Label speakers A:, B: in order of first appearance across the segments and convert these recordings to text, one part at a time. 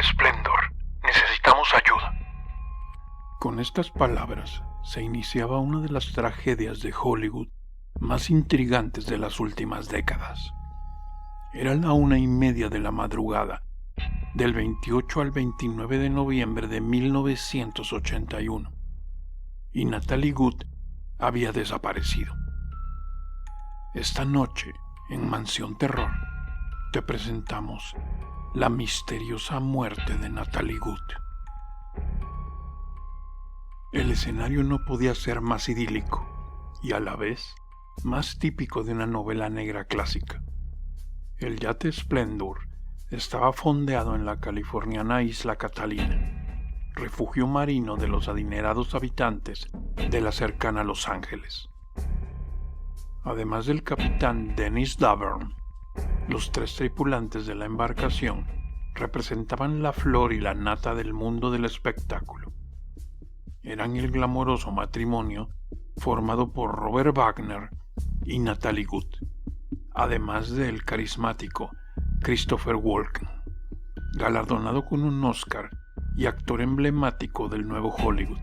A: Splendor. Necesitamos ayuda.
B: Con estas palabras se iniciaba una de las tragedias de Hollywood más intrigantes de las últimas décadas. Era la 1:30 de la madrugada, del 28 al 29 de noviembre de 1981, y Natalie Wood había desaparecido. Esta noche, en Mansión Terror, te presentamos la misteriosa muerte de Natalie Wood. El escenario no podía ser más idílico y a la vez más típico de una novela negra clásica. El yate Splendor estaba fondeado en la californiana isla Catalina, refugio marino de los adinerados habitantes de la cercana Los Ángeles. Además del capitán Dennis Davern, los 3 tripulantes de la embarcación representaban la flor y la nata del mundo del espectáculo. Eran el glamoroso matrimonio formado por Robert Wagner y Natalie Wood, además del carismático Christopher Walken, galardonado con un Oscar y actor emblemático del nuevo Hollywood.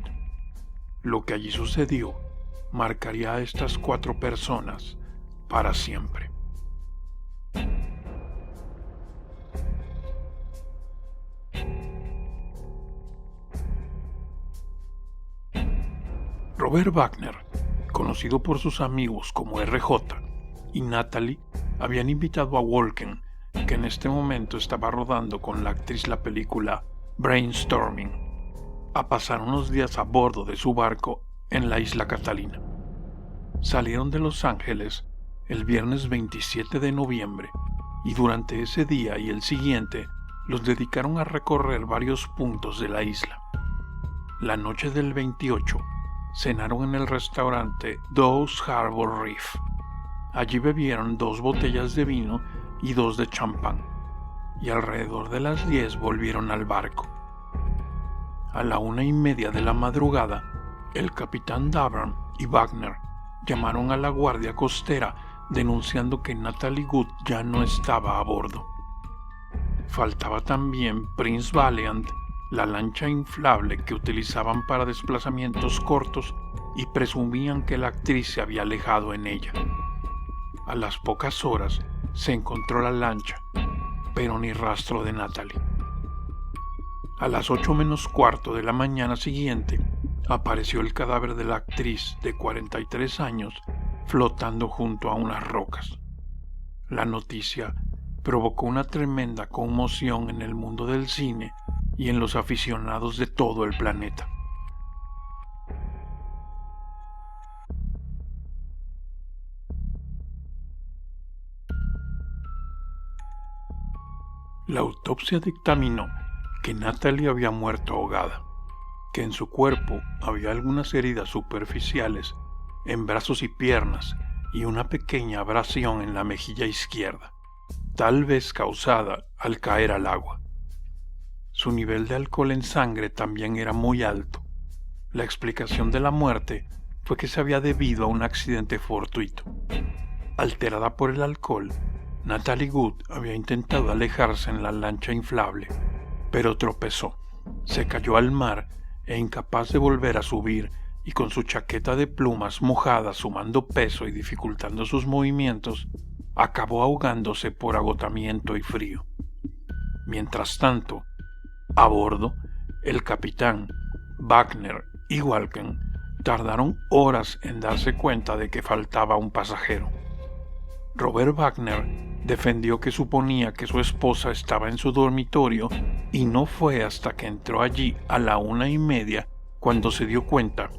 B: Lo que allí sucedió marcaría a estas 4 personas para siempre. Robert Wagner, conocido por sus amigos como RJ, y Natalie habían invitado a Walken, que en este momento estaba rodando con la actriz la película Brainstorming, a pasar unos días a bordo de su barco en la isla Catalina. Salieron de Los Ángeles el viernes 27 de noviembre y durante ese día y el siguiente los dedicaron a recorrer varios puntos de la isla. La noche del 28 cenaron en el restaurante Dawes Harbor Reef. Allí bebieron 2 botellas de vino y 2 de champán, y alrededor de las 10 volvieron al barco. A la 1:30 de la madrugada, el capitán Davern y Wagner llamaron a la guardia costera denunciando que Natalie Wood ya no estaba a bordo. Faltaba también Prince Valiant, la lancha inflable que utilizaban para desplazamientos cortos, y presumían que la actriz se había alejado en ella. A las pocas horas se encontró la lancha, pero ni rastro de Natalie. A las 8:15 de la mañana siguiente apareció el cadáver de la actriz de 43 años flotando junto a unas rocas. La noticia provocó una tremenda conmoción en el mundo del cine y en los aficionados de todo el planeta. La autopsia dictaminó que Natalie había muerto ahogada, que en su cuerpo había algunas heridas superficiales en brazos y piernas y una pequeña abrasión en la mejilla izquierda, tal vez causada al caer al agua. Su nivel de alcohol en sangre también era muy alto. La explicación de la muerte fue que se había debido a un accidente fortuito. Alterada por el alcohol, Natalie Wood había intentado alejarse en la lancha inflable, pero tropezó, se cayó al mar e incapaz de volver a subir, y con su chaqueta de plumas mojada sumando peso y dificultando sus movimientos, acabó ahogándose por agotamiento y frío. Mientras tanto, a bordo, el capitán, Wagner y Walken tardaron horas en darse cuenta de que faltaba un pasajero. Robert Wagner defendió que suponía que su esposa estaba en su dormitorio y no fue hasta que entró allí a la 1:30 cuando se dio cuenta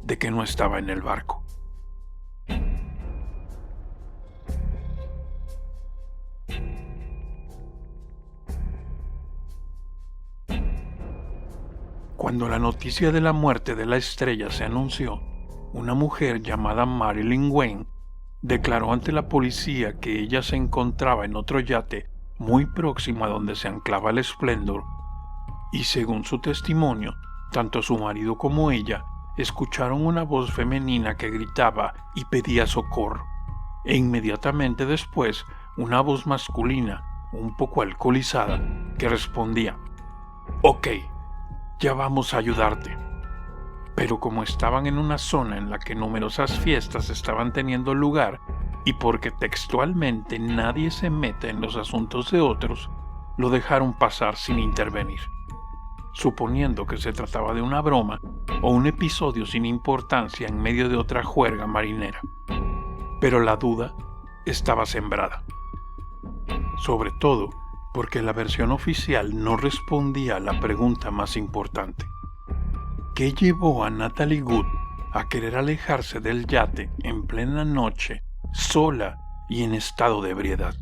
B: de que no estaba en el barco. Cuando la noticia de la muerte de la estrella se anunció, una mujer llamada Marilyn Wayne declaró ante la policía que ella se encontraba en otro yate muy próximo a donde se anclaba el Splendor, y según su testimonio, tanto su marido como ella escucharon una voz femenina que gritaba y pedía socorro, e inmediatamente después una voz masculina, un poco alcoholizada, que respondía: Ok, ya vamos a ayudarte. Pero como estaban en una zona en la que numerosas fiestas estaban teniendo lugar y porque textualmente nadie se mete en los asuntos de otros, lo dejaron pasar sin intervenir, suponiendo que se trataba de una broma o un episodio sin importancia en medio de otra juerga marinera. Pero la duda estaba sembrada, sobre todo porque la versión oficial no respondía a la pregunta más importante. ¿Qué llevó a Natalie Wood a querer alejarse del yate en plena noche, sola y en estado de ebriedad?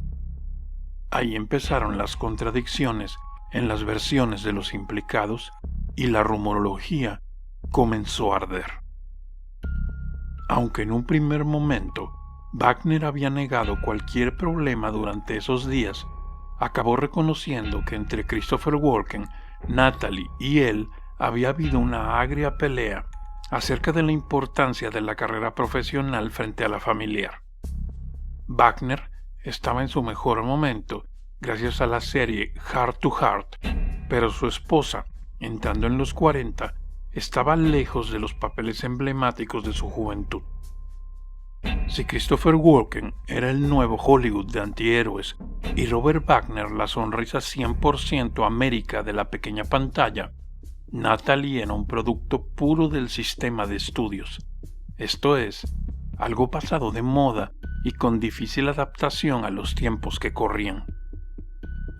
B: Ahí empezaron las contradicciones en las versiones de los implicados y la rumorología comenzó a arder. Aunque en un primer momento Wagner había negado cualquier problema durante esos días, acabó reconociendo que entre Christopher Walken, Natalie y él había habido una agria pelea acerca de la importancia de la carrera profesional frente a la familiar. Wagner estaba en su mejor momento gracias a la serie Heart to Heart, pero su esposa, entrando en los 40, estaba lejos de los papeles emblemáticos de su juventud. Si Christopher Walken era el nuevo Hollywood de antihéroes y Robert Wagner la sonrisa 100% América de la pequeña pantalla, Natalie era un producto puro del sistema de estudios, esto es, algo pasado de moda y con difícil adaptación a los tiempos que corrían.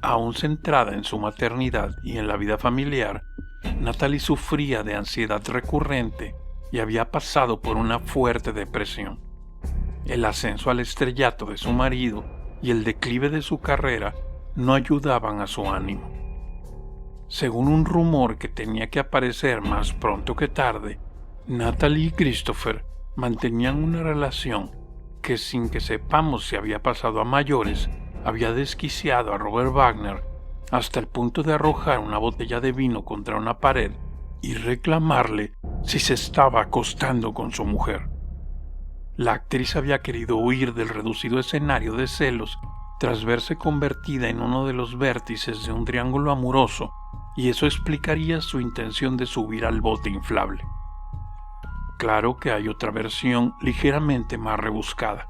B: Aún centrada en su maternidad y en la vida familiar, Natalie sufría de ansiedad recurrente y había pasado por una fuerte depresión. El ascenso al estrellato de su marido y el declive de su carrera no ayudaban a su ánimo. Según un rumor que tenía que aparecer más pronto que tarde, Natalie y Christopher mantenían una relación que, sin que sepamos si había pasado a mayores, había desquiciado a Robert Wagner hasta el punto de arrojar una botella de vino contra una pared y reclamarle si se estaba acostando con su mujer. La actriz había querido huir del reducido escenario de celos tras verse convertida en uno de los vértices de un triángulo amoroso, y eso explicaría su intención de subir al bote inflable. Claro que hay otra versión ligeramente más rebuscada,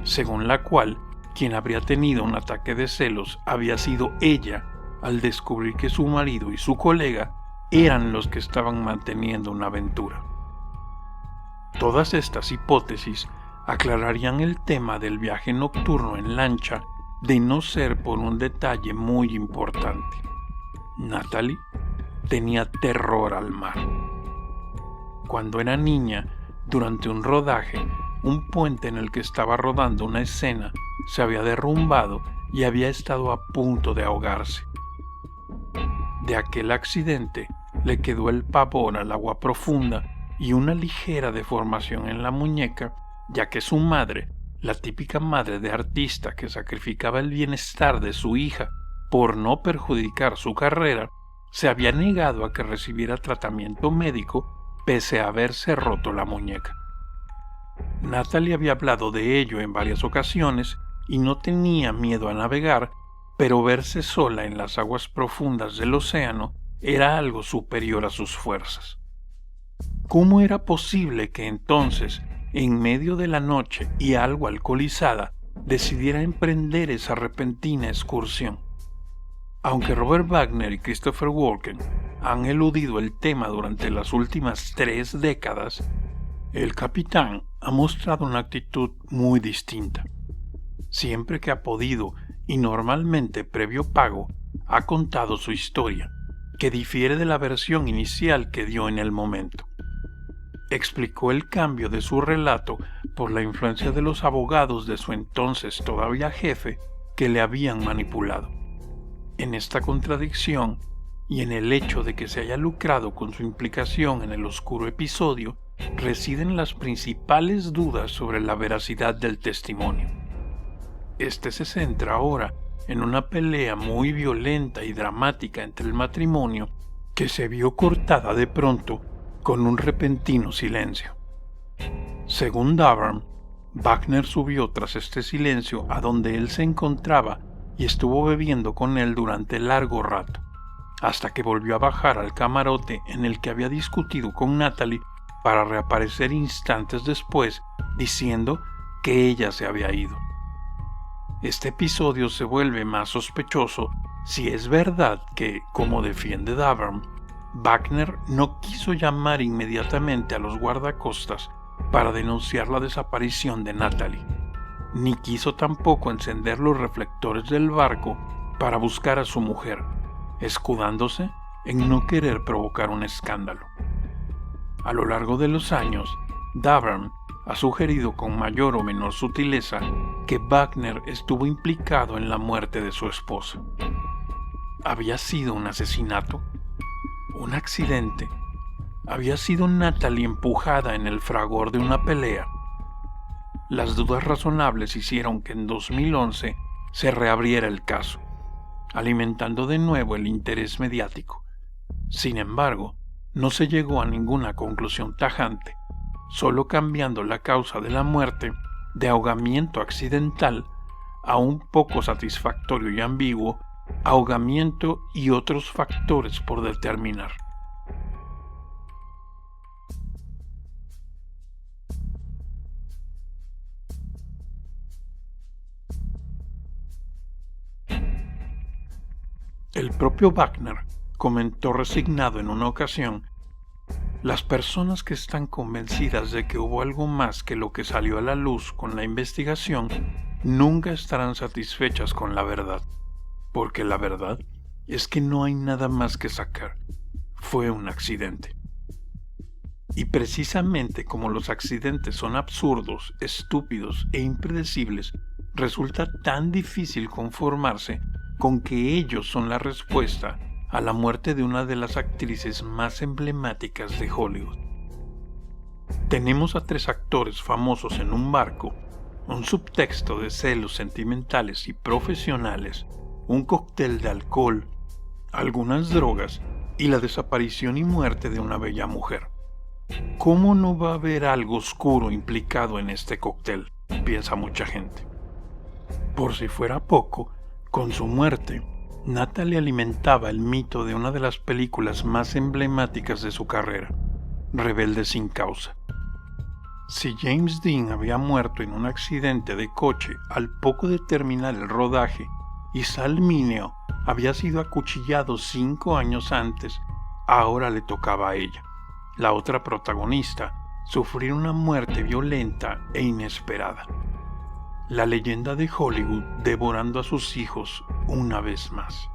B: según la cual quien habría tenido un ataque de celos había sido ella al descubrir que su marido y su colega eran los que estaban manteniendo una aventura. Todas estas hipótesis aclararían el tema del viaje nocturno en lancha de no ser por un detalle muy importante. Natalie tenía terror al mar. Cuando era niña, durante un rodaje, un puente en el que estaba rodando una escena se había derrumbado y había estado a punto de ahogarse. De aquel accidente le quedó el pavor al agua profunda y una ligera deformación en la muñeca, ya que su madre, la típica madre de artista que sacrificaba el bienestar de su hija por no perjudicar su carrera, se había negado a que recibiera tratamiento médico pese a haberse roto la muñeca. Natalie había hablado de ello en varias ocasiones y no tenía miedo a navegar, pero verse sola en las aguas profundas del océano era algo superior a sus fuerzas. ¿Cómo era posible que entonces, en medio de la noche y algo alcoholizada, decidiera emprender esa repentina excursión? Aunque Robert Wagner y Christopher Walken han eludido el tema durante las últimas 3 décadas, el capitán ha mostrado una actitud muy distinta. Siempre que ha podido, y normalmente previo pago, ha contado su historia, que difiere de la versión inicial que dio en el momento. Explicó el cambio de su relato por la influencia de los abogados de su entonces todavía jefe que le habían manipulado. En esta contradicción y en el hecho de que se haya lucrado con su implicación en el oscuro episodio, residen las principales dudas sobre la veracidad del testimonio. Este se centra ahora en una pelea muy violenta y dramática entre el matrimonio que se vio cortada de pronto con un repentino silencio. Según Davern, Wagner subió tras este silencio a donde él se encontraba y estuvo bebiendo con él durante largo rato, hasta que volvió a bajar al camarote en el que había discutido con Natalie para reaparecer instantes después diciendo que ella se había ido. Este episodio se vuelve más sospechoso si es verdad que, como defiende Davern, Wagner no quiso llamar inmediatamente a los guardacostas para denunciar la desaparición de Natalie, ni quiso tampoco encender los reflectores del barco para buscar a su mujer, escudándose en no querer provocar un escándalo. A lo largo de los años, Davern ha sugerido con mayor o menor sutileza que Wagner estuvo implicado en la muerte de su esposa. ¿Había sido un asesinato? ¿Un accidente? ¿Había sido Natalie empujada en el fragor de una pelea? Las dudas razonables hicieron que en 2011 se reabriera el caso, alimentando de nuevo el interés mediático. Sin embargo, no se llegó a ninguna conclusión tajante, solo cambiando la causa de la muerte de ahogamiento accidental a un poco satisfactorio y ambiguo ahogamiento y otros factores por determinar. El propio Wagner comentó resignado en una ocasión: las personas que están convencidas de que hubo algo más que lo que salió a la luz con la investigación nunca estarán satisfechas con la verdad, porque la verdad es que no hay nada más que sacar. Fue un accidente. Y precisamente como los accidentes son absurdos, estúpidos e impredecibles, resulta tan difícil conformarse con que ellos son la respuesta a la muerte de una de las actrices más emblemáticas de Hollywood. Tenemos a 3 actores famosos en un barco, un subtexto de celos sentimentales y profesionales, un cóctel de alcohol, algunas drogas y la desaparición y muerte de una bella mujer. ¿Cómo no va a haber algo oscuro implicado en este cóctel?, piensa mucha gente. Por si fuera poco, con su muerte, Natalie alimentaba el mito de una de las películas más emblemáticas de su carrera, Rebelde sin causa. Si James Dean había muerto en un accidente de coche al poco de terminar el rodaje y Sal Mineo había sido acuchillado 5 años antes, ahora le tocaba a ella, la otra protagonista, sufrir una muerte violenta e inesperada. La leyenda de Hollywood devorando a sus hijos una vez más.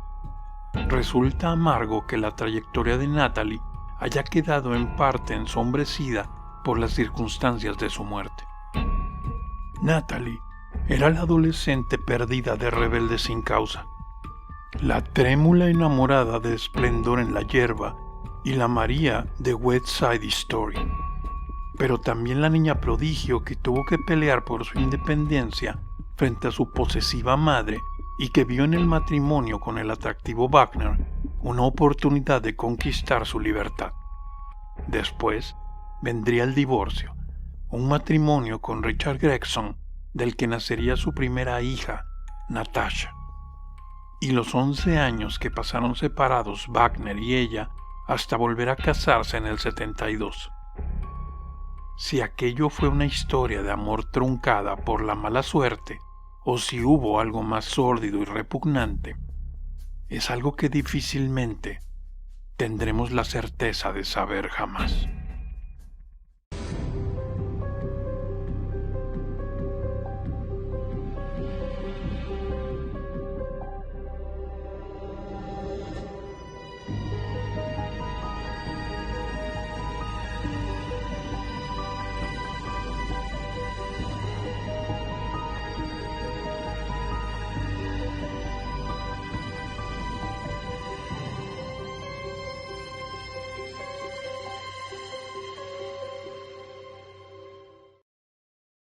B: Resulta amargo que la trayectoria de Natalie haya quedado en parte ensombrecida por las circunstancias de su muerte. Natalie era la adolescente perdida de Rebelde sin causa, la trémula enamorada de Esplendor en la hierba y la María de West Side Story, pero también la niña prodigio que tuvo que pelear por su independencia frente a su posesiva madre y que vio en el matrimonio con el atractivo Wagner una oportunidad de conquistar su libertad. Después vendría el divorcio, un matrimonio con Richard Gregson, del que nacería su primera hija, Natasha, y los 11 años que pasaron separados Wagner y ella hasta volver a casarse en el 72. Si aquello fue una historia de amor truncada por la mala suerte, o si hubo algo más sórdido y repugnante, es algo que difícilmente tendremos la certeza de saber jamás.